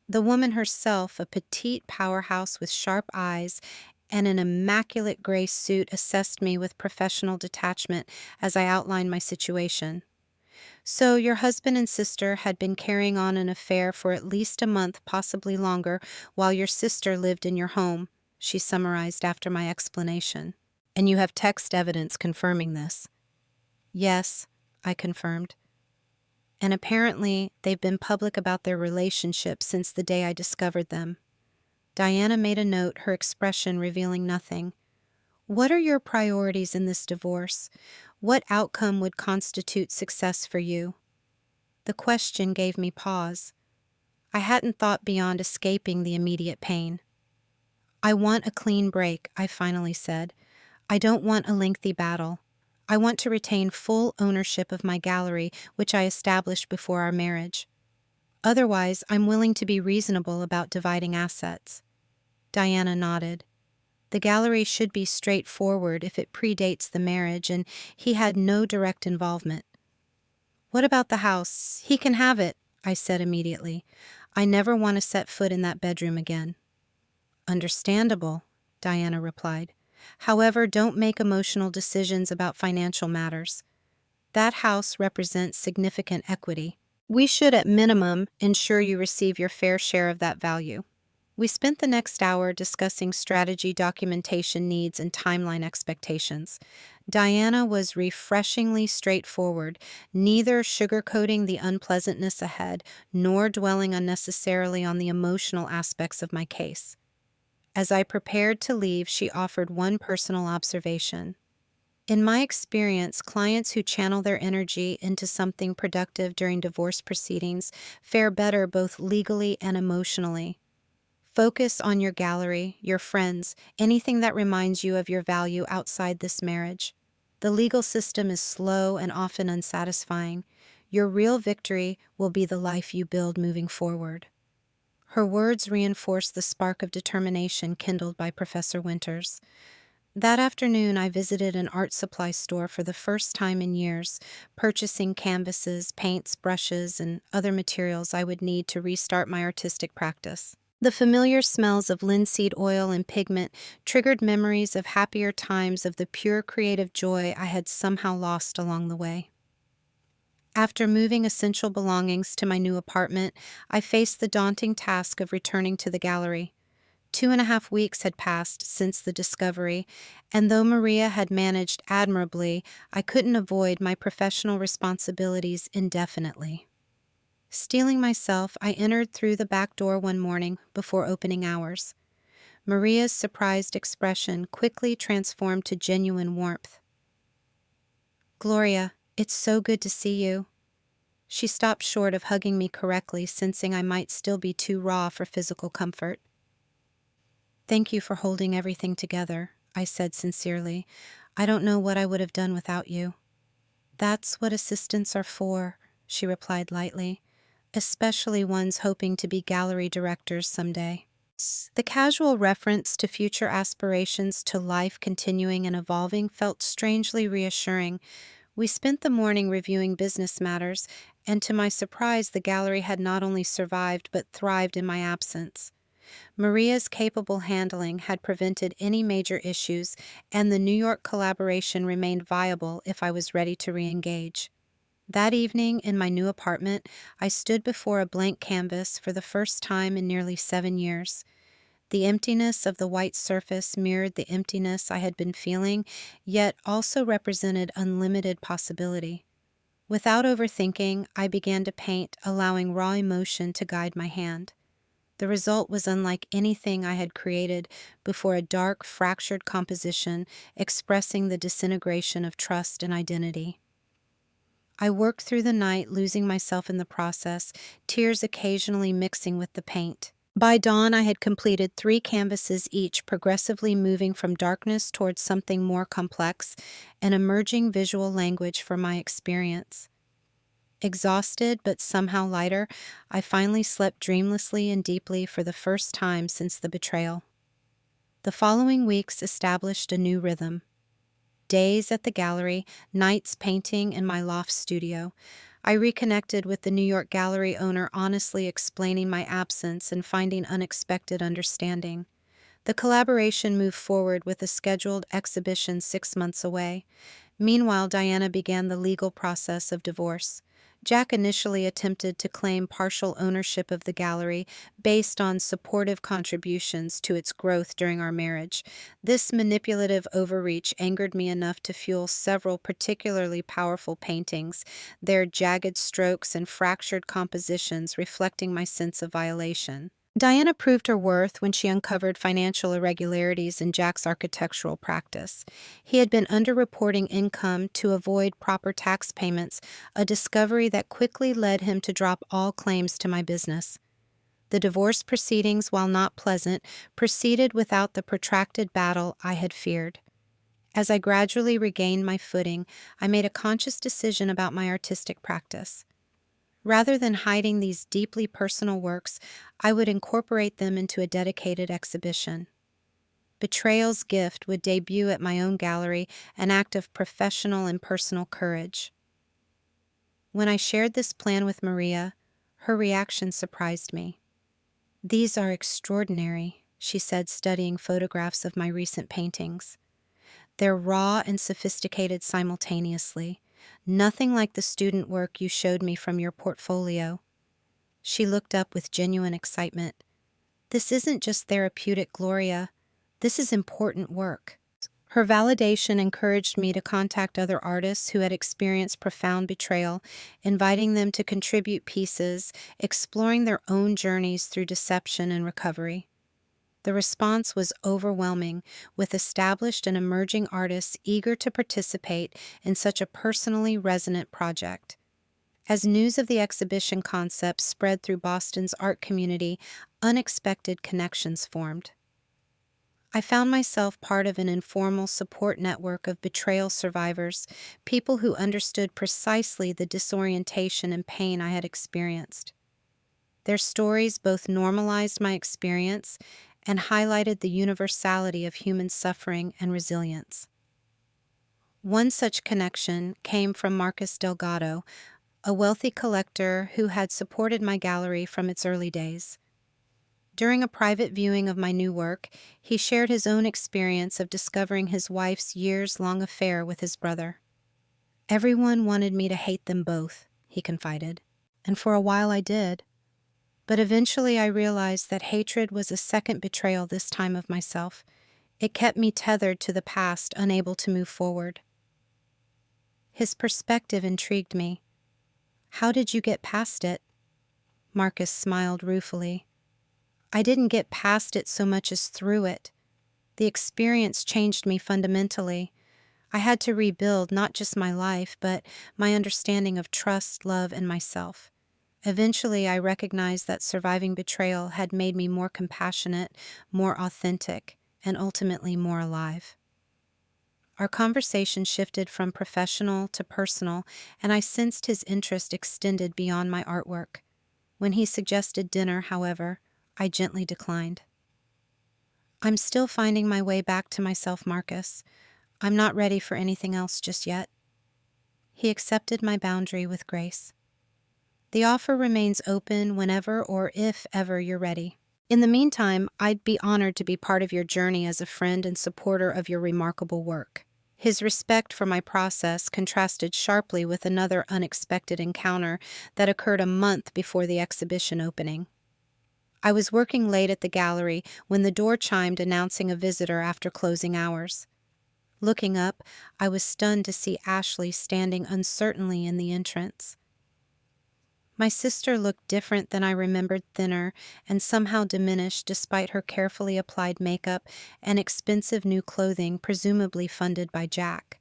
The woman herself, a petite powerhouse with sharp eyes and an immaculate gray suit, assessed me with professional detachment as I outlined my situation. "So your husband and sister had been carrying on an affair for at least a month, possibly longer, while your sister lived in your home," she summarized after my explanation. "And you have text evidence confirming this." "Yes," I confirmed. "And apparently they've been public about their relationship since the day I discovered them." Diana made a note, her expression revealing nothing. "What are your priorities in this divorce? What outcome would constitute success for you?" The question gave me pause. I hadn't thought beyond escaping the immediate pain. "I want a clean break," I finally said. "I don't want a lengthy battle. I want to retain full ownership of my gallery, which I established before our marriage. Otherwise, I'm willing to be reasonable about dividing assets." Diana nodded. "The gallery should be straightforward if it predates the marriage, and he had no direct involvement." "What about the house? He can have it," I said immediately. "I never want to set foot in that bedroom again." "Understandable," Diana replied. "However, don't make emotional decisions about financial matters. That house represents significant equity. We should, at minimum, ensure you receive your fair share of that value." We spent the next hour discussing strategy, documentation needs, and timeline expectations. Diana was refreshingly straightforward, neither sugarcoating the unpleasantness ahead nor dwelling unnecessarily on the emotional aspects of my case. As I prepared to leave, she offered one personal observation. "In my experience, clients who channel their energy into something productive during divorce proceedings fare better both legally and emotionally. Focus on your gallery, your friends, anything that reminds you of your value outside this marriage. The legal system is slow and often unsatisfying. Your real victory will be the life you build moving forward." Her words reinforced the spark of determination kindled by Professor Winters. That afternoon, I visited an art supply store for the first time in years, purchasing canvases, paints, brushes, and other materials I would need to restart my artistic practice. The familiar smells of linseed oil and pigment triggered memories of happier times of the pure creative joy I had somehow lost along the way. After moving essential belongings to my new apartment, I faced the daunting task of returning to the gallery. 2.5 weeks had passed since the discovery, and though Maria had managed admirably, I couldn't avoid my professional responsibilities indefinitely. Steeling myself, I entered through the back door one morning before opening hours. Maria's surprised expression quickly transformed to genuine warmth. "Gloria, it's so good to see you." She stopped short of hugging me correctly, sensing I might still be too raw for physical comfort. "Thank you for holding everything together," I said sincerely. "I don't know what I would have done without you." "That's what assistants are for," she replied lightly, "especially ones hoping to be gallery directors someday." The casual reference to future aspirations to life continuing and evolving felt strangely reassuring. We spent the morning reviewing business matters, and to my surprise, the gallery had not only survived but thrived in my absence. Maria's capable handling had prevented any major issues, and the New York collaboration remained viable if I was ready to re-engage. That evening, in my new apartment, I stood before a blank canvas for the first time in nearly 7 years. The emptiness of the white surface mirrored the emptiness I had been feeling, yet also represented unlimited possibility. Without overthinking, I began to paint, allowing raw emotion to guide my hand. The result was unlike anything I had created before, a dark, fractured composition expressing the disintegration of trust and identity. I worked through the night, losing myself in the process, tears occasionally mixing with the paint. By dawn, I had completed 3 canvases each, progressively moving from darkness towards something more complex, an emerging visual language for my experience. Exhausted but somehow lighter, I finally slept dreamlessly and deeply for the first time since the betrayal. The following weeks established a new rhythm. Days at the gallery, nights painting in my loft studio. I reconnected with the New York gallery owner, honestly explaining my absence and finding unexpected understanding. The collaboration moved forward with a scheduled exhibition 6 months away. Meanwhile, Diana began the legal process of divorce. Jack initially attempted to claim partial ownership of the gallery based on supportive contributions to its growth during our marriage. This manipulative overreach angered me enough to fuel several particularly powerful paintings, their jagged strokes and fractured compositions reflecting my sense of violation. Diana proved her worth when she uncovered financial irregularities in Jack's architectural practice. He had been underreporting income to avoid proper tax payments, a discovery that quickly led him to drop all claims to my business. The divorce proceedings, while not pleasant, proceeded without the protracted battle I had feared. As I gradually regained my footing, I made a conscious decision about my artistic practice. Rather than hiding these deeply personal works, I would incorporate them into a dedicated exhibition. Betrayal's Gift would debut at my own gallery, an act of professional and personal courage. When I shared this plan with Maria, her reaction surprised me. "These are extraordinary," she said, studying photographs of my recent paintings. "They're raw and sophisticated simultaneously. Nothing like the student work you showed me from your portfolio." She looked up with genuine excitement. "This isn't just therapeutic, Gloria. This is important work." Her validation encouraged me to contact other artists who had experienced profound betrayal, inviting them to contribute pieces, exploring their own journeys through deception and recovery. The response was overwhelming, with established and emerging artists eager to participate in such a personally resonant project. As news of the exhibition concept spread through Boston's art community, unexpected connections formed. I found myself part of an informal support network of betrayal survivors, people who understood precisely the disorientation and pain I had experienced. Their stories both normalized my experience and highlighted the universality of human suffering and resilience. One such connection came from Marcus Delgado, a wealthy collector who had supported my gallery from its early days. During a private viewing of my new work, he shared his own experience of discovering his wife's years-long affair with his brother. "Everyone wanted me to hate them both," he confided, "and for a while I did. But eventually I realized that hatred was a second betrayal this time of myself. It kept me tethered to the past, unable to move forward." His perspective intrigued me. "How did you get past it?" Marcus smiled ruefully. "I didn't get past it so much as through it. The experience changed me fundamentally. I had to rebuild not just my life, but my understanding of trust, love, and myself. Eventually, I recognized that surviving betrayal had made me more compassionate, more authentic, and ultimately more alive." Our conversation shifted from professional to personal, and I sensed his interest extended beyond my artwork. When he suggested dinner, however, I gently declined. "I'm still finding my way back to myself, Marcus. I'm not ready for anything else just yet." He accepted my boundary with grace. "The offer remains open whenever or if ever you're ready. In the meantime, I'd be honored to be part of your journey as a friend and supporter of your remarkable work." His respect for my process contrasted sharply with another unexpected encounter that occurred a month before the exhibition opening. I was working late at the gallery when the door chimed announcing a visitor after closing hours. Looking up, I was stunned to see Ashley standing uncertainly in the entrance. My sister looked different than I remembered, thinner and somehow diminished despite her carefully applied makeup and expensive new clothing presumably funded by Jack.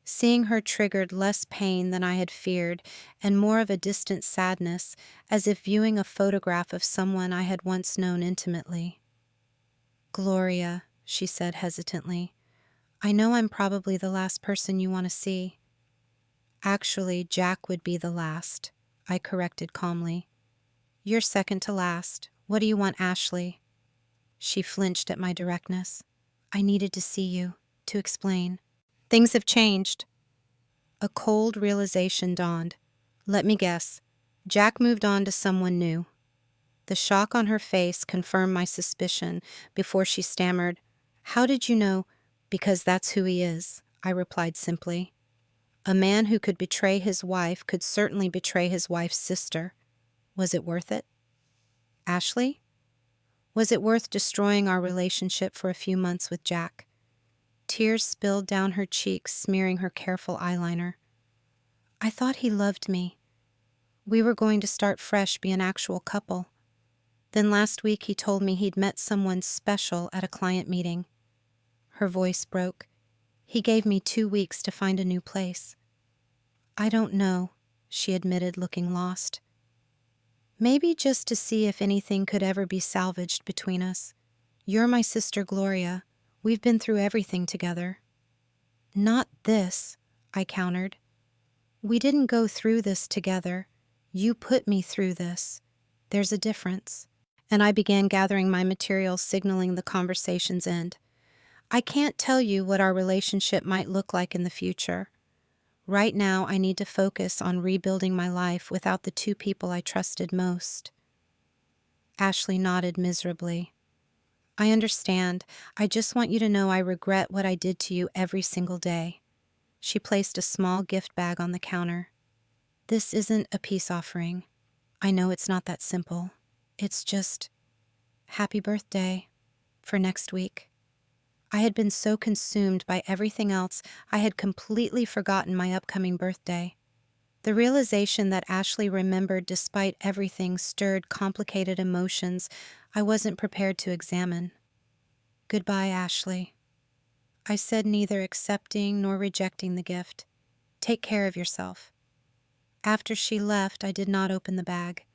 Seeing her triggered less pain than I had feared and more of a distant sadness, as if viewing a photograph of someone I had once known intimately. "Gloria," she said hesitantly, "I know I'm probably the last person you want to see." "Actually, Jack would be the last," I corrected calmly. "You're second to last. What do you want, Ashley?" She flinched at my directness. "I needed to see you, to explain. Things have changed." A cold realization dawned. "Let me guess. Jack moved on to someone new." The shock on her face confirmed my suspicion before she stammered, "How did you know?" "Because that's who he is," I replied simply. "A man who could betray his wife could certainly betray his wife's sister. Was it worth it? Ashley? Was it worth destroying our relationship for a few months with Jack?" Tears spilled down her cheeks, smearing her careful eyeliner. "I thought he loved me. We were going to start fresh, be an actual couple. Then last week he told me he'd met someone special at a client meeting." Her voice broke. "He gave me 2 weeks to find a new place." "I don't know," she admitted, looking lost. "Maybe just to see if anything could ever be salvaged between us. You're my sister Gloria. We've been through everything together." "Not this," I countered. "We didn't go through this together. You put me through this. There's a difference." And I began gathering my materials, signaling the conversation's end. "I can't tell you what our relationship might look like in the future. Right now, I need to focus on rebuilding my life without the two people I trusted most." Ashley nodded miserably. "I understand. I just want you to know I regret what I did to you every single day." She placed a small gift bag on the counter. "This isn't a peace offering. I know it's not that simple. It's just happy birthday for next week." I had been so consumed by everything else, I had completely forgotten my upcoming birthday. The realization that Ashley remembered despite everything stirred complicated emotions I wasn't prepared to examine. "Goodbye, Ashley." I said, neither accepting nor rejecting the gift. "Take care of yourself." After she left, I did not open the bag.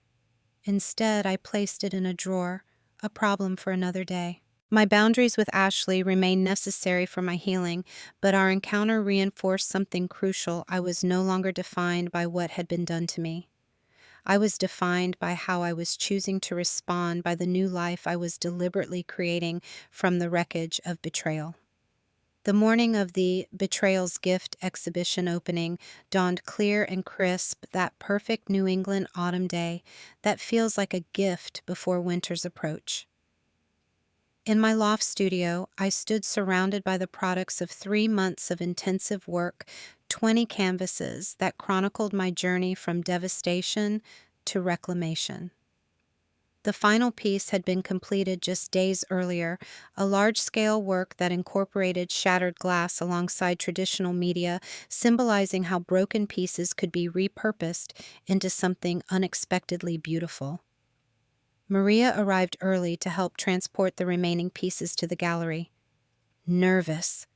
Instead, I placed it in a drawer, a problem for another day. My boundaries with Ashley remained necessary for my healing, but our encounter reinforced something crucial. I was no longer defined by what had been done to me. I was defined by how I was choosing to respond, by the new life I was deliberately creating from the wreckage of betrayal. The morning of the Betrayal's Gift exhibition opening dawned clear and crisp, that perfect New England autumn day that feels like a gift before winter's approach. In my loft studio, I stood surrounded by the products of 3 months of intensive work, 20 canvases that chronicled my journey from devastation to reclamation. The final piece had been completed just days earlier, a large-scale work that incorporated shattered glass alongside traditional media, symbolizing how broken pieces could be repurposed into something unexpectedly beautiful. Maria arrived early to help transport the remaining pieces to the gallery. "Nervous?"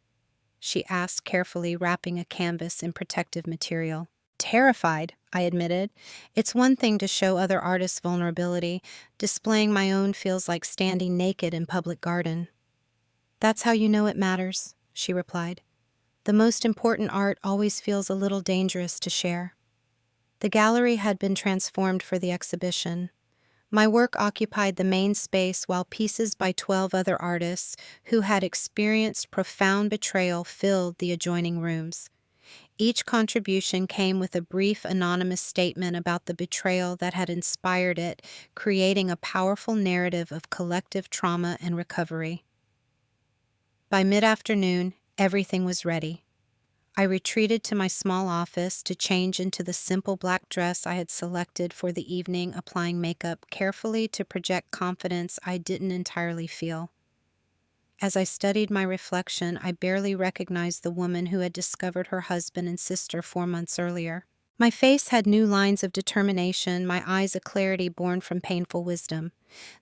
she asked, carefully wrapping a canvas in protective material. "Terrified," I admitted. "It's one thing to show other artists vulnerability. Displaying my own feels like standing naked in public garden." "That's how you know it matters," she replied. "The most important art always feels a little dangerous to share." The gallery had been transformed for the exhibition. My work occupied the main space while pieces by 12 other artists who had experienced profound betrayal filled the adjoining rooms. Each contribution came with a brief anonymous statement about the betrayal that had inspired it, creating a powerful narrative of collective trauma and recovery. By mid-afternoon, everything was ready. I retreated to my small office to change into the simple black dress I had selected for the evening, applying makeup carefully to project confidence I didn't entirely feel. As I studied my reflection, I barely recognized the woman who had discovered her husband and sister 4 months earlier. My face had new lines of determination, my eyes a clarity born from painful wisdom.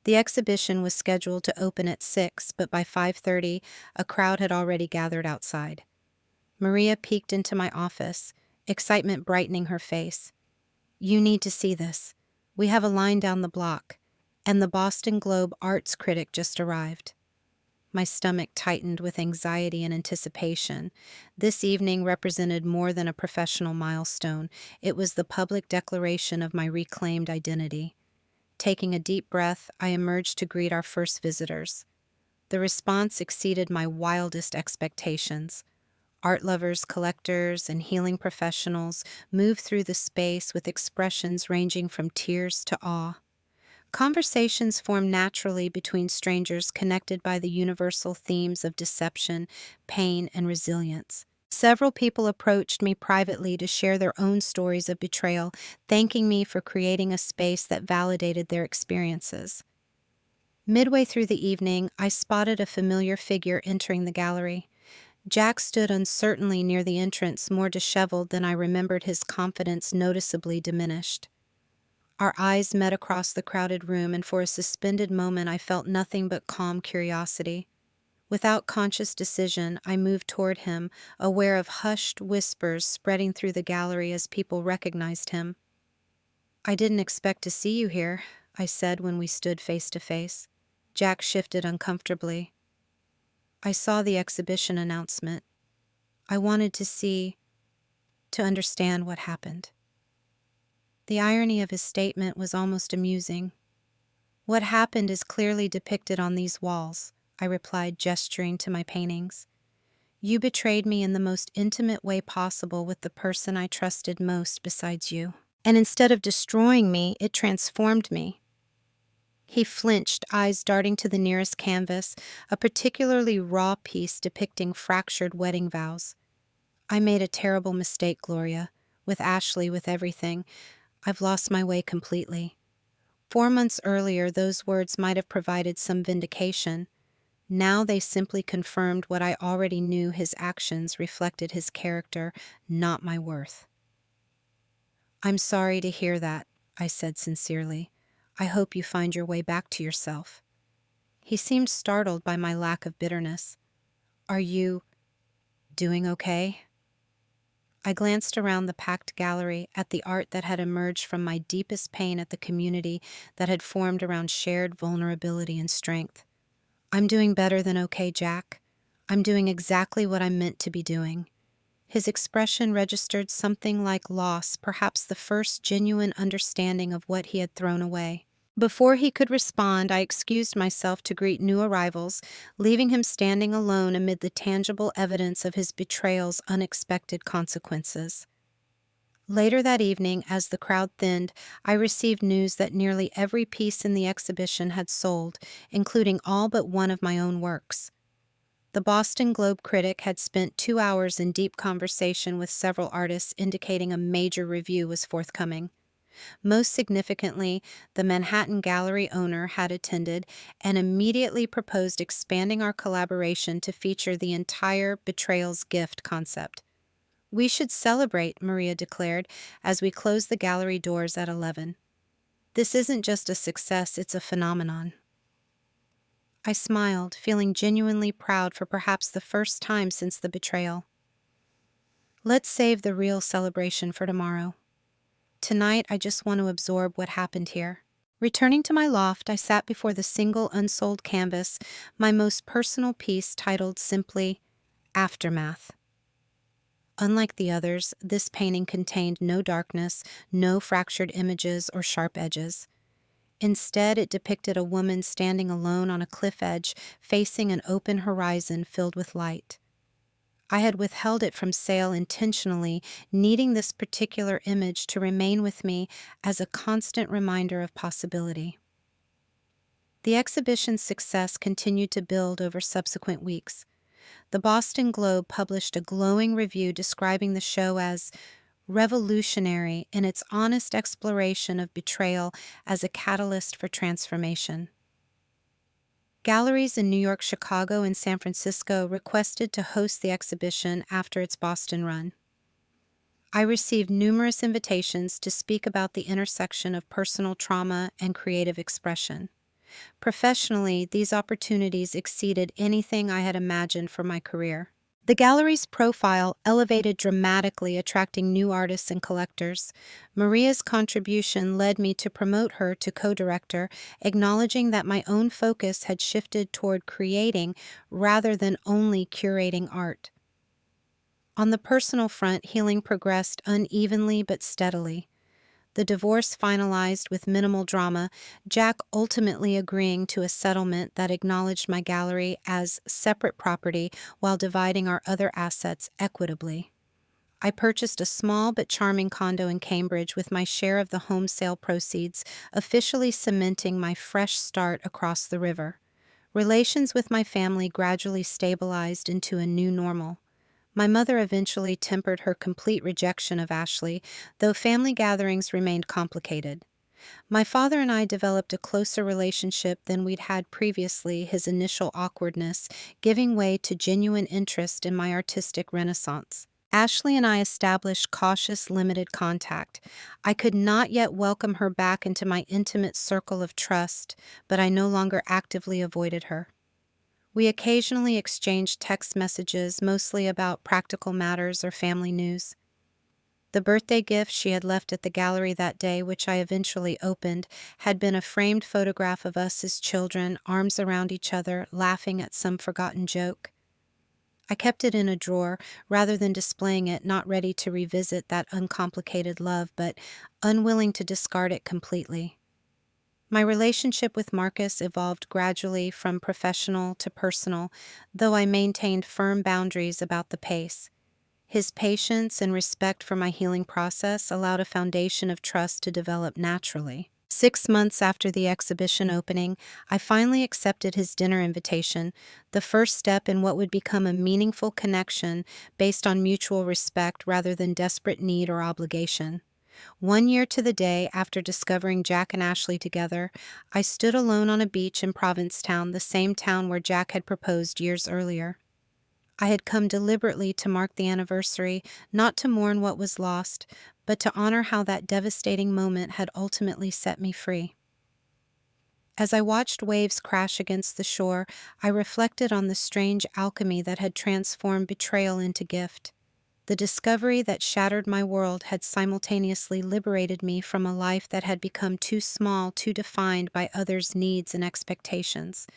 The exhibition was scheduled to open at 6, but by 5:30, a crowd had already gathered outside. Maria peeked into my office, excitement brightening her face. "You need to see this. We have a line down the block, and the Boston Globe arts critic just arrived." My stomach tightened with anxiety and anticipation. This evening represented more than a professional milestone. It was the public declaration of my reclaimed identity. Taking a deep breath, I emerged to greet our first visitors. The response exceeded my wildest expectations. Art lovers, collectors, and healing professionals moved through the space with expressions ranging from tears to awe. Conversations formed naturally between strangers connected by the universal themes of deception, pain, and resilience. Several people approached me privately to share their own stories of betrayal, thanking me for creating a space that validated their experiences. Midway through the evening, I spotted a familiar figure entering the gallery. Jack stood uncertainly near the entrance, more disheveled than I remembered, his confidence noticeably diminished. Our eyes met across the crowded room, and for a suspended moment I felt nothing but calm curiosity. Without conscious decision, I moved toward him, aware of hushed whispers spreading through the gallery as people recognized him. "I didn't expect to see you here," I said when we stood face to face. Jack shifted uncomfortably. "I saw the exhibition announcement. I wanted to understand what happened." The irony of his statement was almost amusing. "What happened is clearly depicted on these walls," I replied, gesturing to my paintings. "You betrayed me in the most intimate way possible with the person I trusted most besides you. And instead of destroying me, it transformed me." He flinched, eyes darting to the nearest canvas, a particularly raw piece depicting fractured wedding vows. "I made a terrible mistake, Gloria. With Ashley, with everything. I've lost my way completely." 4 months earlier, those words might have provided some vindication. Now they simply confirmed what I already knew: his actions reflected his character, not my worth. "I'm sorry to hear that," I said sincerely. "I hope you find your way back to yourself." He seemed startled by my lack of bitterness. "Are you doing okay?" I glanced around the packed gallery, at the art that had emerged from my deepest pain, at the community that had formed around shared vulnerability and strength. "I'm doing better than okay, Jack. I'm doing exactly what I'm meant to be doing." His expression registered something like loss, perhaps the first genuine understanding of what he had thrown away. Before he could respond, I excused myself to greet new arrivals, leaving him standing alone amid the tangible evidence of his betrayal's unexpected consequences. Later that evening, as the crowd thinned, I received news that nearly every piece in the exhibition had sold, including all but one of my own works. The Boston Globe critic had spent 2 hours in deep conversation with several artists, indicating a major review was forthcoming. Most significantly, the Manhattan Gallery owner had attended and immediately proposed expanding our collaboration to feature the entire Betrayal's Gift concept. "We should celebrate," Maria declared, as we closed the gallery doors at 11. "This isn't just a success, it's a phenomenon." I smiled, feeling genuinely proud for perhaps the first time since the betrayal. "Let's save the real celebration for tomorrow. Tonight, I just want to absorb what happened here." Returning to my loft, I sat before the single unsold canvas, my most personal piece titled simply Aftermath. Unlike the others, this painting contained no darkness, no fractured images or sharp edges. Instead, it depicted a woman standing alone on a cliff edge, facing an open horizon filled with light. I had withheld it from sale intentionally, needing this particular image to remain with me as a constant reminder of possibility. The exhibition's success continued to build over subsequent weeks. The Boston Globe published a glowing review describing the show as revolutionary in its honest exploration of betrayal as a catalyst for transformation. Galleries in New York, Chicago, and San Francisco requested to host the exhibition after its Boston run. I received numerous invitations to speak about the intersection of personal trauma and creative expression. Professionally, these opportunities exceeded anything I had imagined for my career. The gallery's profile elevated dramatically, attracting new artists and collectors. Maria's contribution led me to promote her to co-director, acknowledging that my own focus had shifted toward creating rather than only curating art. On the personal front, healing progressed unevenly but steadily. The divorce finalized with minimal drama, Jack ultimately agreeing to a settlement that acknowledged my gallery as separate property while dividing our other assets equitably. I purchased a small but charming condo in Cambridge with my share of the home sale proceeds, officially cementing my fresh start across the river. Relations with my family gradually stabilized into a new normal. My mother eventually tempered her complete rejection of Ashley, though family gatherings remained complicated. My father and I developed a closer relationship than we'd had previously, his initial awkwardness giving way to genuine interest in my artistic renaissance. Ashley and I established cautious, limited contact. I could not yet welcome her back into my intimate circle of trust, but I no longer actively avoided her. We occasionally exchanged text messages, mostly about practical matters or family news. The birthday gift she had left at the gallery that day, which I eventually opened, had been a framed photograph of us as children, arms around each other, laughing at some forgotten joke. I kept it in a drawer, rather than displaying it, not ready to revisit that uncomplicated love, but unwilling to discard it completely. My relationship with Marcus evolved gradually from professional to personal, though I maintained firm boundaries about the pace. His patience and respect for my healing process allowed a foundation of trust to develop naturally. 6 months after the exhibition opening, I finally accepted his dinner invitation, the first step in what would become a meaningful connection based on mutual respect rather than desperate need or obligation. 1 year to the day after discovering Jack and Ashley together, I stood alone on a beach in Provincetown, the same town where Jack had proposed years earlier. I had come deliberately to mark the anniversary, not to mourn what was lost, but to honor how that devastating moment had ultimately set me free. As I watched waves crash against the shore, I reflected on the strange alchemy that had transformed betrayal into gift. The discovery that shattered my world had simultaneously liberated me from a life that had become too small, too defined by others' needs and expectations.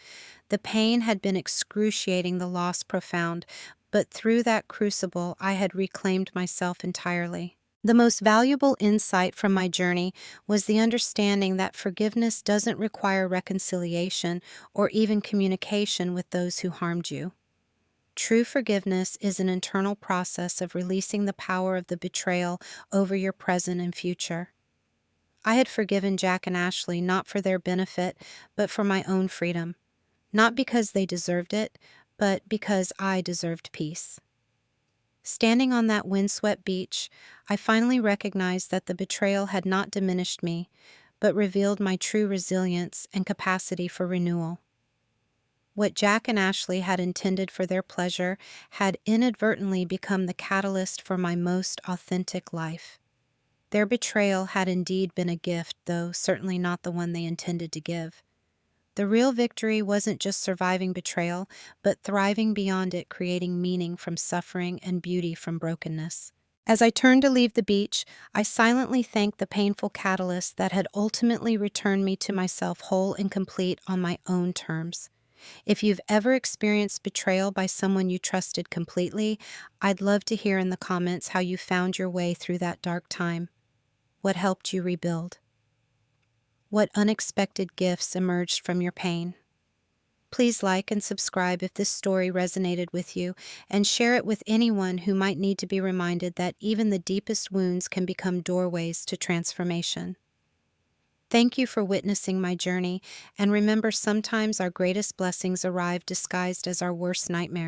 The pain had been excruciating, the loss profound, but through that crucible I had reclaimed myself entirely. The most valuable insight from my journey was the understanding that forgiveness doesn't require reconciliation or even communication with those who harmed you. True forgiveness is an internal process of releasing the power of the betrayal over your present and future. I had forgiven Jack and Ashley not for their benefit, but for my own freedom. Not because they deserved it, but because I deserved peace. Standing on that windswept beach, I finally recognized that the betrayal had not diminished me, but revealed my true resilience and capacity for renewal. What Jack and Ashley had intended for their pleasure had inadvertently become the catalyst for my most authentic life. Their betrayal had indeed been a gift, though certainly not the one they intended to give. The real victory wasn't just surviving betrayal, but thriving beyond it, creating meaning from suffering and beauty from brokenness. As I turned to leave the beach, I silently thanked the painful catalyst that had ultimately returned me to myself whole and complete on my own terms. If you've ever experienced betrayal by someone you trusted completely, I'd love to hear in the comments how you found your way through that dark time. What helped you rebuild? What unexpected gifts emerged from your pain? Please like and subscribe if this story resonated with you, and share it with anyone who might need to be reminded that even the deepest wounds can become doorways to transformation. Thank you for witnessing my journey, and remember, sometimes our greatest blessings arrive disguised as our worst nightmares.